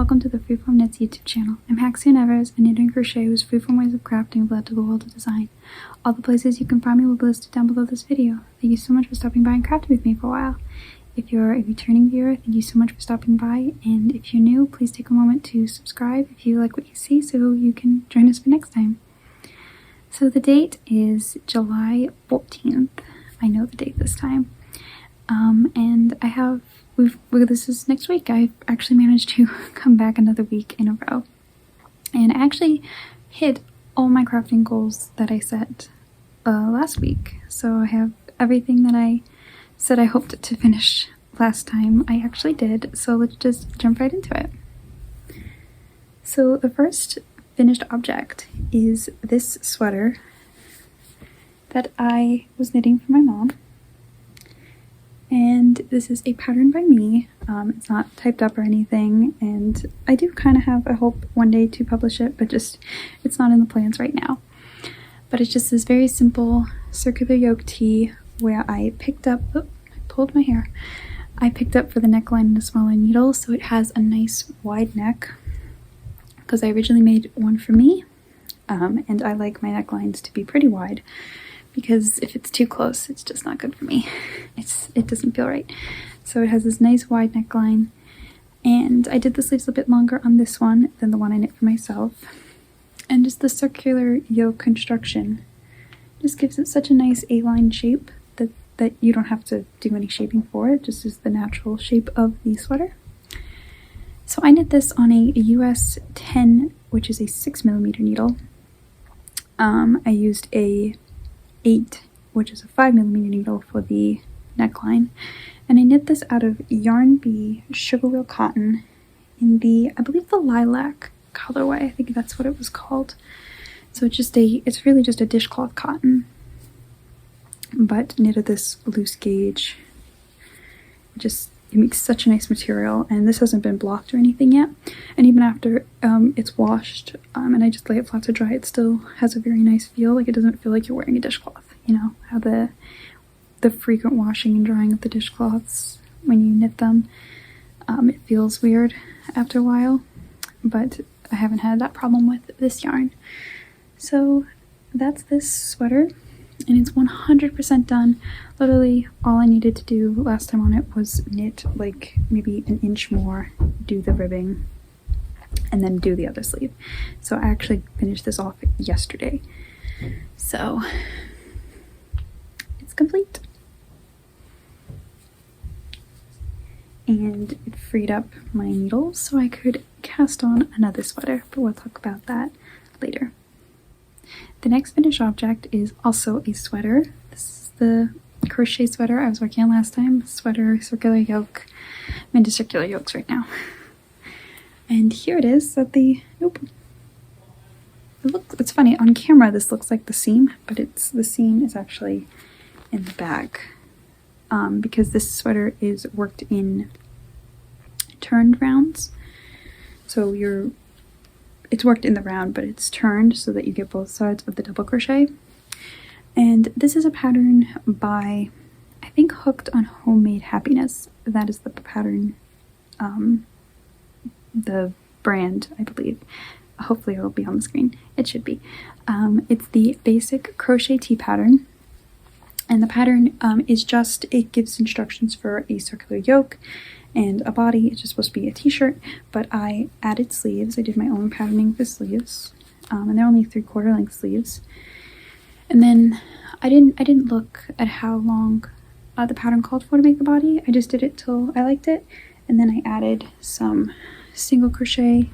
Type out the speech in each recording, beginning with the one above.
welcome to the FreeFormKnits YouTube channel. I'm Haxian Evers, a knitter and crochet whose freeform ways of crafting have led to the world of design. All the places you can find me will be listed down below this video. Thank you so much for stopping by and crafting with me for a while. If you're a returning viewer, thank you so much for stopping by, and if you're new, please take a moment to subscribe if you like what you see so you can join us for next time. So the date is July 14th. I know the date this time. And I have this is next week. I've actually managed to come back another week in a row. And I actually hit all my crafting goals that I set last week. So I have everything that I said I hoped to finish last time. I actually did. So let's just jump right into it. So the first finished object is this sweater that I was knitting for my mom. And this is a pattern by me. It's not typed up or anything, and I do kind of have a hope one day to publish it, but just it's not in the plans right now. But it's just this very simple circular yoke tee where I picked up, I pulled my hair. I picked up for the neckline a smaller needle, so it has a nice wide neck, because I originally made one for me, and I like my necklines to be pretty wide, because if it's too close, it's just not good for me. It doesn't feel right. So it has this nice wide neckline, and I did the sleeves a bit longer on this one than the one I knit for myself. And just the circular yoke construction just gives it such a nice A-line shape that you don't have to do any shaping for. It just is the natural shape of the sweater. So I knit this on a US 10, which is a 6mm needle. I used a 8, which is a 5mm needle for the neckline, and I knit this out of Yarn Bee Sugar Wheel Cotton in the, I believe, the lilac colorway. I think that's what it was called. So it's really just a dishcloth cotton, but knitted this loose gauge. It makes such a nice material, and this hasn't been blocked or anything yet, and even after it's washed and I just lay it flat to dry, it still has a very nice feel. Like, it doesn't feel like you're wearing a dishcloth. You know how the frequent washing and drying of the dishcloths, when you knit them, it feels weird after a while, but I haven't had that problem with this yarn. So that's this sweater, and it's 100% done. Literally all I needed to do last time on it was knit like maybe an inch more, do the ribbing, and then do the other sleeve. So I actually finished this off yesterday. So it's complete. And it freed up my needles so I could cast on another sweater, but we'll talk about that later. The next finished object is also a sweater. This is the crochet sweater I was working on last time. Sweater, circular yoke. I'm into circular yokes right now. And here it is at the, it's funny, on camera this looks like the seam, but the seam is actually in the back. Because this sweater is worked in turned rounds. So it's worked in the round, but it's turned so that you get both sides of the double crochet. And this is a pattern by, I think, Hooked on Homemade Happiness. That is the pattern, the brand, I believe. Hopefully it'll be on the screen. It should be. It's the basic crochet tee pattern. And the pattern is just, it gives instructions for a circular yoke and a body. It's just supposed to be a t-shirt, but I added sleeves. I did my own patterning for sleeves, and they're only 3/4 length sleeves. And then I didn't look at how long the pattern called for to make the body. I just did it till I liked it, and then I added some single crochet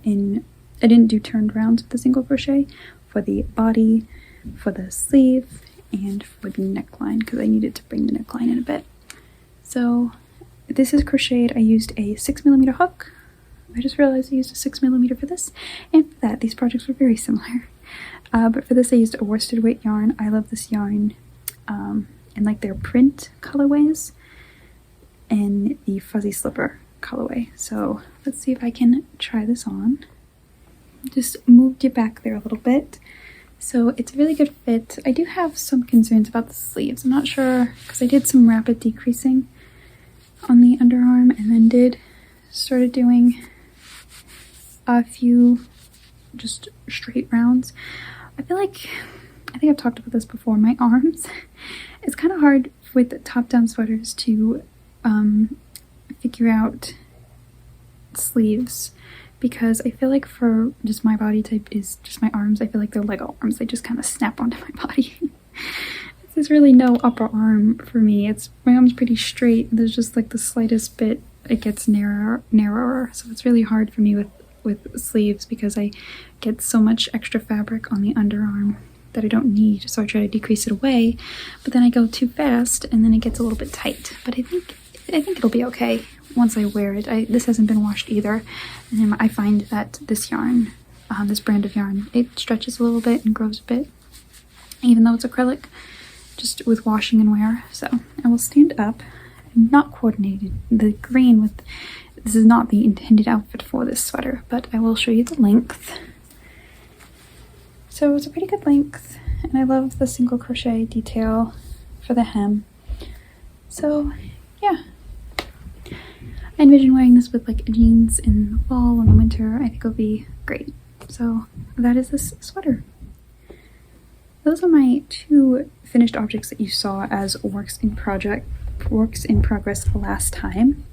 in. I didn't do turned rounds with the single crochet for the body, for the sleeve, and for the neckline, because I needed to bring the neckline in a bit. So this is crocheted. I used a 6mm hook. I just realized I used a 6mm for this, and for that. These projects were very similar. But for this I used a worsted weight yarn. I love this yarn in like their print colorways and the fuzzy slipper colorway. So let's see if I can try this on. Just moved you back there a little bit. So it's a really good fit. I do have some concerns about the sleeves. I'm not sure, because I did some rapid decreasing on the underarm and then did started doing a few just straight rounds. I think I've talked about this before. My arms, it's kind of hard with top-down sweaters to figure out sleeves, because I feel like for just my body type is just my arms, I feel like they're Lego arms. They just kind of snap onto my body. There's really no upper arm for me. My arm's pretty straight. There's just like the slightest bit it gets narrower. So it's really hard for me with sleeves, because I get so much extra fabric on the underarm that I don't need. So I try to decrease it away, but then I go too fast and then it gets a little bit tight. But I think it'll be okay once I wear it. This hasn't been washed either, and I find that this yarn, this brand of yarn, it stretches a little bit and grows a bit, even though it's acrylic, just with washing and wear. So I will stand up. I'm not coordinated. The green with this is not the intended outfit for this sweater, but I will show you the length. So it's a pretty good length, and I love the single crochet detail for the hem. So yeah, I envision wearing this with like jeans in the fall and the winter. I think it'll be great. So that is this sweater. Those are my two finished objects that you saw as works in progress last time.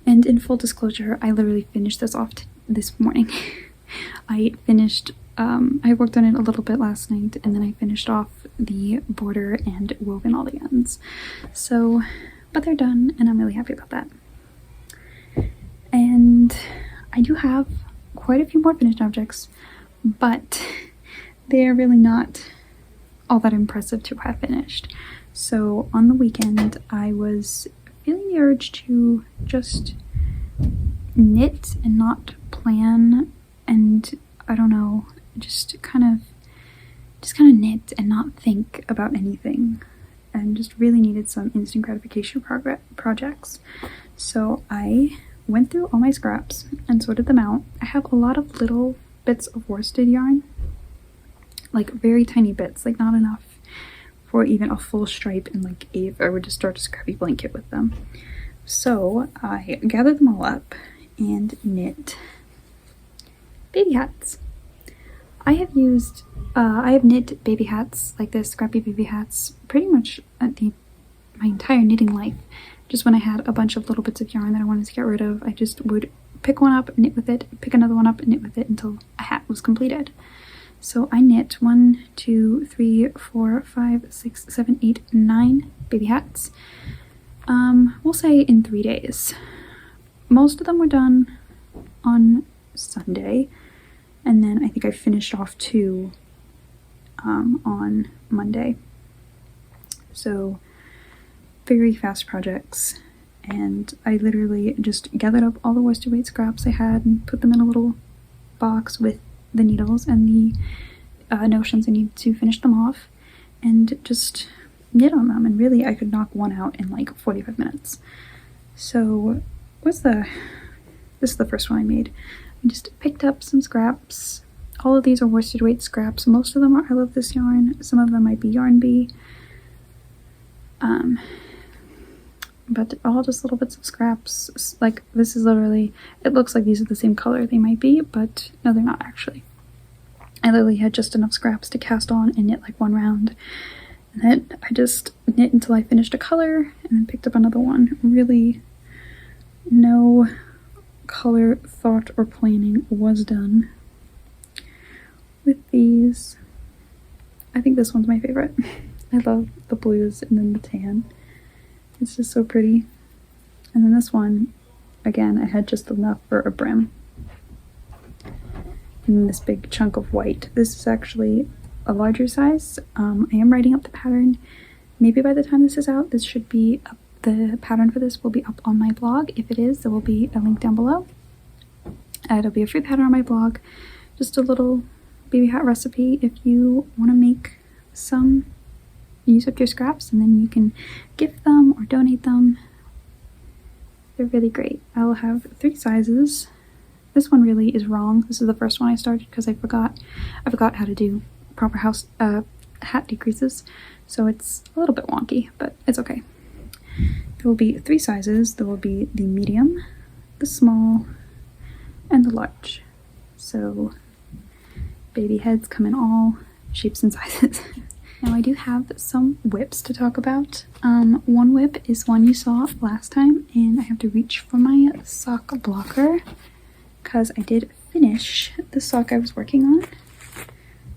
And in full disclosure, I literally finished this off this morning. I worked on it a little bit last night, and then I finished off the border and woven all the ends. So, but they're done, and I'm really happy about that. And I do have quite a few more finished objects, but they're really not all that impressive to have finished. So on the weekend, I was feeling the urge to just knit and not plan, and I don't know, just kind of knit and not think about anything, and just really needed some instant gratification projects. So I went through all my scraps and sorted them out. I have a lot of little bits of worsted yarn, like very tiny bits, like not enough for even a full stripe, and like if I would just start a scrappy blanket with them. So I gathered them all up and knit baby hats. I have knit baby hats like this, scrappy baby hats, pretty much my entire knitting life. Just when I had a bunch of little bits of yarn that I wanted to get rid of, I just would pick one up, knit with it, pick another one up, and knit with it until a hat was completed. So I knit 1, 2, 3, 4, 5, 6, 7, 8, 9 baby hats. We'll say in 3 days. Most of them were done on Sunday, and then I think I finished off 2 on Monday. So very fast projects, and I literally just gathered up all the worsted weight scraps I had and put them in a little box with the needles and the notions I needed to finish them off, and just knit on them. And really I could knock one out in like 45 minutes. So this is the first one I made. I just picked up some scraps. All of these are worsted weight scraps. Most of them are I Love This Yarn. Some of them might be Yarn Bee. But all just little bits of scraps. Like this is literally, it looks like these are the same color they might be, but no, they're not actually. I literally had just enough scraps to cast on and knit like one round. And then I just knit until I finished a color and then picked up another one. Really no color thought or planning was done with these. I think this one's my favorite. I love the blues and then the tan. It's just so pretty. And then this one, again, I had just enough for a brim. And then this big chunk of white. This is actually a larger size. I am writing up the pattern. Maybe by the time this is out, this should be up. The pattern for this will be up on my blog. If it is, there will be a link down below. It'll be a free pattern on my blog. Just a little baby hat recipe if you want to make some. Use up your scraps and then you can gift them or donate them. They're really great. I'll have 3 sizes. This one really is wrong. This is the first one I started because I forgot how to do proper hat decreases. So it's a little bit wonky, but it's okay. There will be 3 sizes. There will be the medium, the small, and the large. So baby heads come in all shapes and sizes. Now I do have some whips to talk about. One whip is one you saw last time, and I have to reach for my sock blocker because I did finish the sock I was working on.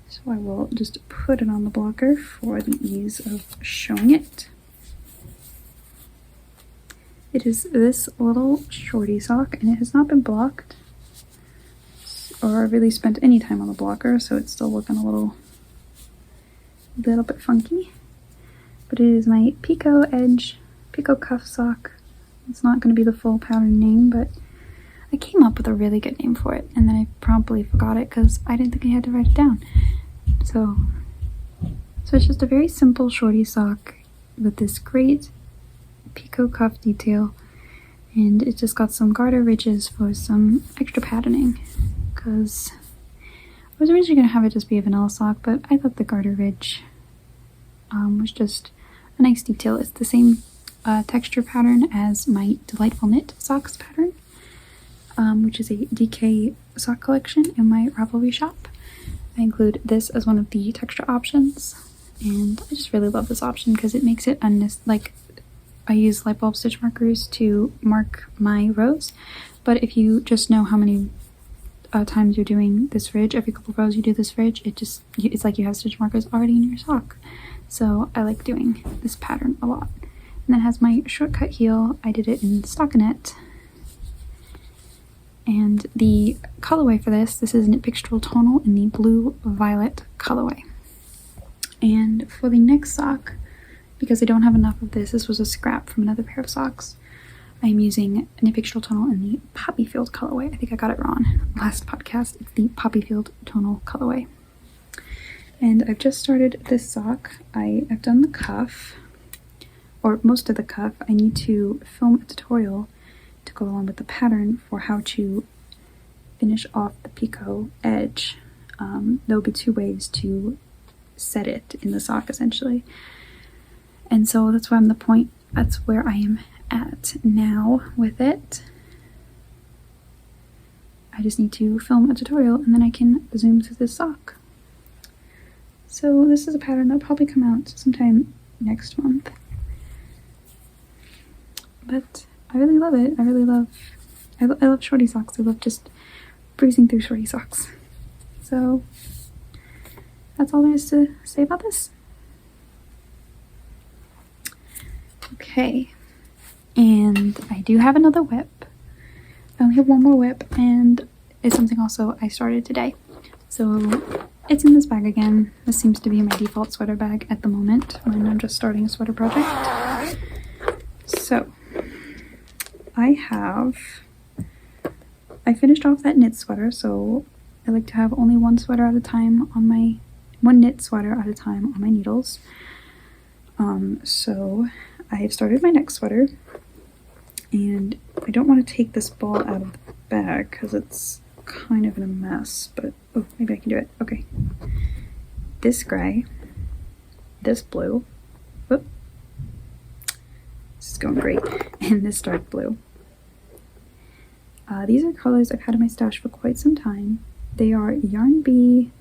So I will just put it on the blocker for the ease of showing it. It is this little shorty sock, and it has not been blocked or really spent any time on the blocker, so it's still looking a little bit funky. But it is my Pico cuff sock. It's not going to be the full pattern name, but I came up with a really good name for it, and then I promptly forgot it because I didn't think I had to write it down. So it's just a very simple shorty sock with this great Pico cuff detail, and it just got some garter ridges for some extra patterning, because I was originally going to have it just be a vanilla sock, but I thought the garter ridge was just a nice detail. It's the same texture pattern as my Delightful Knit socks pattern, which is a DK sock collection in my Ravelry shop. I include this as one of the texture options, and I just really love this option because it makes it like I use light bulb stitch markers to mark my rows, but if you just know how many times you're doing this ridge, every couple of rows you do this ridge, it's like you have stitch markers already in your sock. So I like doing this pattern a lot. And then it has my shortcut heel. I did it in stockinette. And the colorway for this is Knit Pictorial Tonal in the blue violet colorway. And for the next sock, because I don't have enough of this was a scrap from another pair of socks, I'm using Knit Pictorial Tonal in the Poppy Field colorway. I think I got it wrong last podcast. It's the Poppy Field Tonal colorway. And I've just started this sock. I've done the cuff, or most of the cuff. I need to film a tutorial to go along with the pattern for how to finish off the picot edge. There will be two ways to set it in the sock, essentially. And so that's where I am at now with it. I just need to film a tutorial and then I can zoom through this sock. So this is a pattern that'll probably come out sometime next month. But I really love it. I love shorty socks. I love just breezing through shorty socks. So that's all there is to say about this. Okay, and I do have another whip. I only have one more whip, and it's something also I started today. So it's in this bag again. This seems to be my default sweater bag at the moment when I'm just starting a sweater project. So I finished off that knit sweater, so I like to have only one knit sweater at a time on my needles. So I have started my next sweater, and I don't want to take this ball out of the bag because it's kind of in a mess, but oh, maybe I can do it. Okay. This gray, this blue, whoop, this is going great, and this dark blue. These are colors I've had in my stash for quite some time. They are Yarn Bee,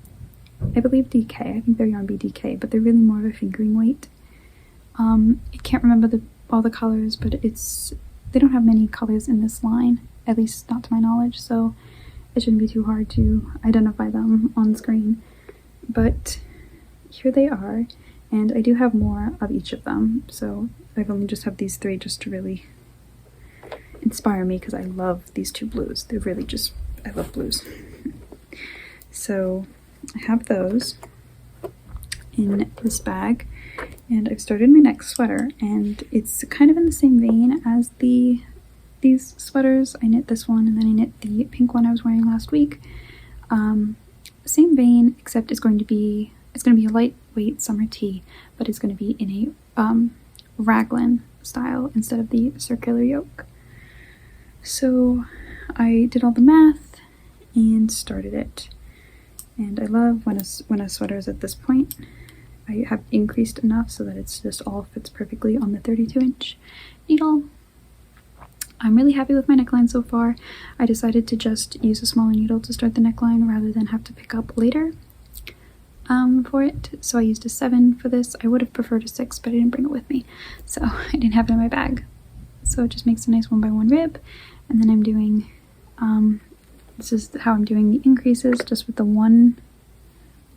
I believe DK. I think they're Yarn Bee DK, but they're really more of a fingering weight. I can't remember all the colors, but they don't have many colors in this line, at least not to my knowledge, so it shouldn't be too hard to identify them on screen. But here they are, and I do have more of each of them, so I've only just have these three just to really inspire me, because I love these two blues. They're really just, I love blues. So I have those in this bag, and I've started my next sweater, and it's kind of in the same vein as these sweaters. I knit this one, and then I knit the pink one I was wearing last week. Same vein, except it's going to be a lightweight summer tee, but it's going to be in a raglan style instead of the circular yoke. So I did all the math and started it, and I love when a sweater is at this point. I have increased enough so that it's just all fits perfectly on the 32-inch needle. I'm really happy with my neckline so far. I decided to just use a smaller needle to start the neckline rather than have to pick up later for it. So I used a 7 for this. I would have preferred a 6, but I didn't bring it with me, so I didn't have it in my bag. So it just makes a nice 1x1 rib. And then I'm doing, this is how I'm doing the increases, just with the one,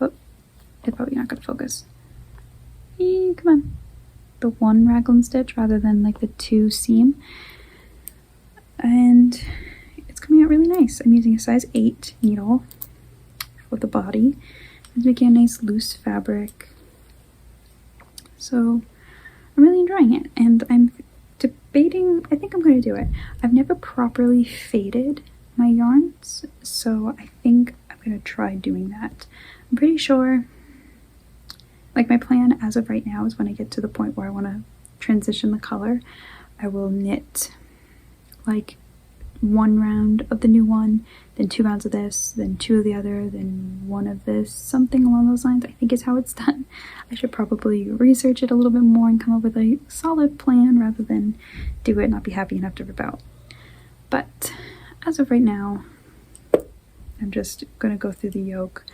oh, it's probably not going to focus. Come on. The one raglan stitch rather than like the 2 seam. And it's coming out really nice. I'm using a size 8 needle for the body. It's making a nice loose fabric. So I'm really enjoying it, and I'm debating, I think I'm going to do it. I've never properly faded my yarns, so I think I'm going to try doing that. I'm pretty sure, like, my plan as of right now is when I get to the point where I want to transition the color, I will knit like 1 round of the new one, then 2 rounds of this, then 2 of the other, then 1 of this, something along those lines, I think is how it's done. I should probably research it a little bit more and come up with a solid plan rather than do it and not be happy enough to rip out. But as of right now, I'm just going to go through the yoke.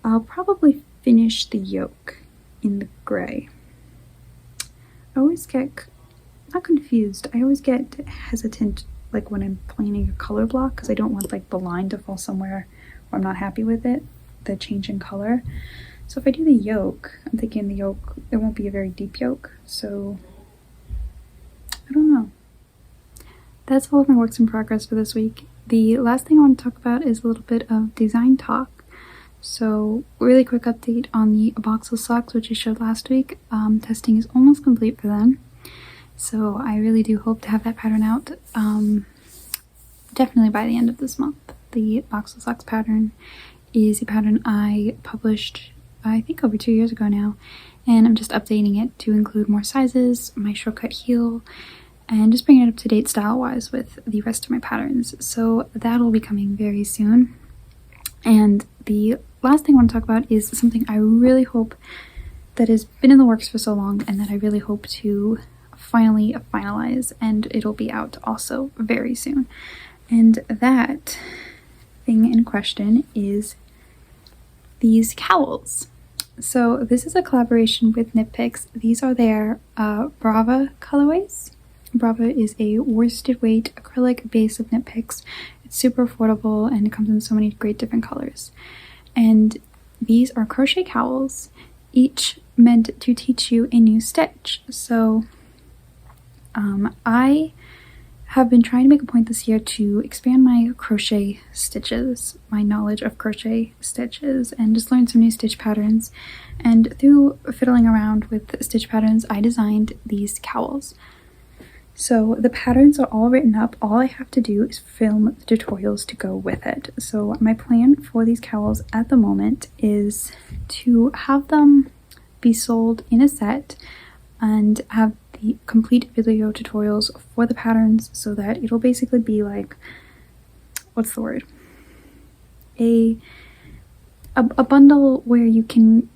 I'll probably finish the yoke in the gray. I always get, not confused, I always get hesitant like when I'm planing a color block, because I don't want like the line to fall somewhere where I'm not happy with it, the change in color. So if I do the yoke, I'm thinking the yoke, it won't be a very deep yoke, so I don't know. That's all of my works in progress for this week. The last thing I want to talk about is a little bit of design talk. So really quick update on the box of socks, which I showed last week. Testing is almost complete for them. So I really do hope to have that pattern out definitely by the end of this month. The box of socks pattern is a pattern I published, I think, over 2 years ago now, and I'm just updating it to include more sizes, my shortcut heel, and just bringing it up to date style-wise with the rest of my patterns. So that'll be coming very soon. And the last thing I want to talk about is something I really hope that has been in the works for so long and that I really hope to finally finalize, and it'll be out also very soon. And that thing in question is these cowls. So this is a collaboration with Knit Picks. These are their Brava colorways. Brava is a worsted weight acrylic base of Knit Picks. It's super affordable and it comes in so many great different colors. And these are crochet cowls, each meant to teach you a new stitch. So I have been trying to make a point this year to expand my crochet stitches, my knowledge of crochet stitches, and just learn some new stitch patterns. And through fiddling around with stitch patterns, I designed these cowls. So the patterns are all written up. All I have to do is film the tutorials to go with it. So my plan for these cowls at the moment is to have them be sold in a set and have the complete video tutorials for the patterns, so that it'll basically be like, what's the word? A bundle where you can,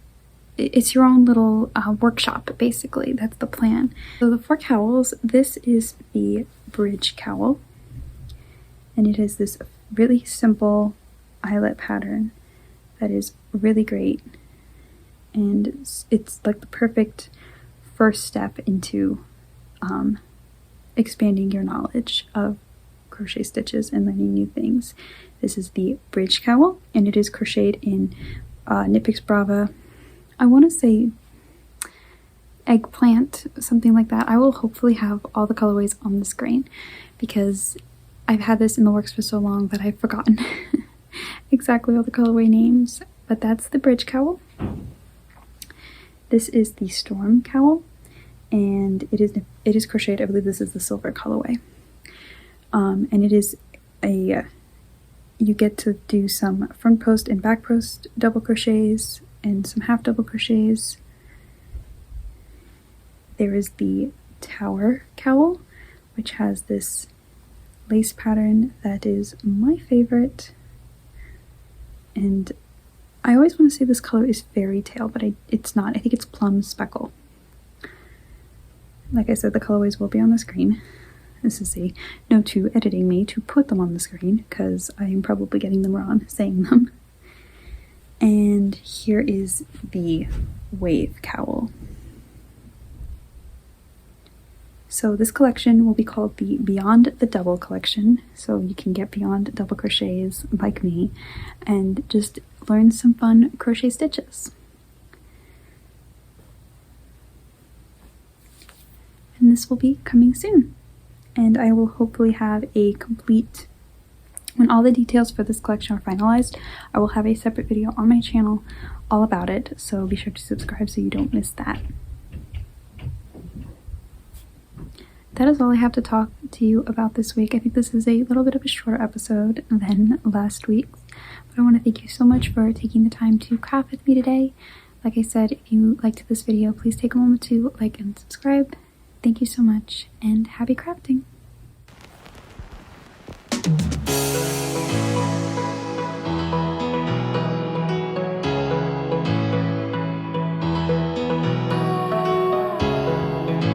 it's your own little workshop, basically. That's the plan. So the 4 cowls, this is the bridge cowl, and it is this really simple eyelet pattern that is really great, and it's like the perfect first step into expanding your knowledge of crochet stitches and learning new things. This is the bridge cowl, and it is crocheted in Knit Picks Brava. I want to say eggplant, something like that. I will hopefully have all the colorways on the screen because I've had this in the works for so long that I've forgotten exactly all the colorway names. But that's the bridge cowl. This is the storm cowl, and it is crocheted. I believe this is the silver colorway. And it is a, you get to do some front post and back post double crochets and some half double crochets. There is the tower cowl, which has this lace pattern that is my favorite, and I always want to say this color is fairy tale, but it's not. I think it's plum speckle. Like I said, the colorways will be on the screen. this is a note to editing me to put them on the screen because I am probably getting them wrong saying them. And here is the wave cowl. So this collection will be called the Beyond the Double collection, so you can get beyond double crochets like me and just learn some fun crochet stitches. And this will be coming soon, and I will hopefully have a complete, when all the details for this collection are finalized, I will have a separate video on my channel all about it, so be sure to subscribe so you don't miss that. That is all I have to talk to you about this week. I think this is a little bit of a shorter episode than last week's, but I want to thank you so much for taking the time to craft with me today. Like I said, if you liked this video, please take a moment to like and subscribe. Thank you so much, and happy crafting!